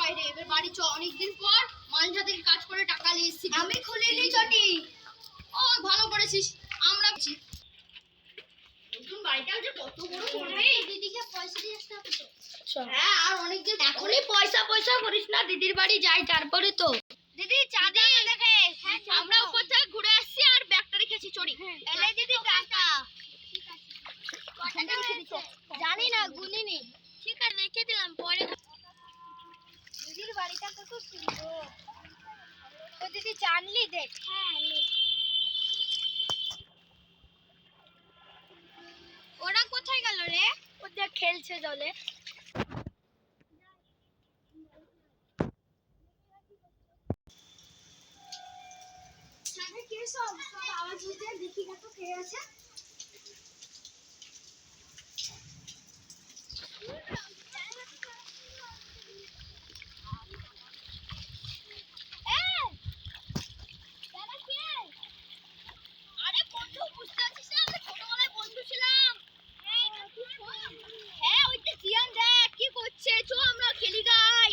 বাইরে, এবার বাড়ি চ। অনেকদিন পর মালঝা থেকে কাজ করে টাকা নিয়ে এসেছি। আমি খুলিনি চটি। ও ভালো করেছিস। আমরা নতুন বাড়িটাও যে কত বড় করবে। দিদিকে পয়সা দিয়ে আসতে হবে তো। হ্যাঁ, আর অনেকদিন এখনই পয়সা করিস না, দিদির বাড়ি যাই তারপরে তো। দিদি চাঁদা দেখে আমরা উপর থেকে ঘুরে আসছি আর ব্যাগটা রেখেছি চড়ি। এলে দিদি টাকা জানি না, গুনিনি। ঠিক আছে রেখে দিলাম পরে। দিদির বাড়িটা কত সুন্দর। তো দিদি জানলি দেখ। হ্যাঁ, ওরা কোথায় গেল রে? ওদের খেলছে জলে। সব আওয়াজ হচ্ছে, দেখি কত কে আছে। আরে বন্ধু, বুঝতে পারছিস না, আমরা ছোটবেলায় বন্ধু ছিলাম। হ্যাঁ, ওই যে জিয়ান দেখ কি করছে। চো আমরা খেলি গাই।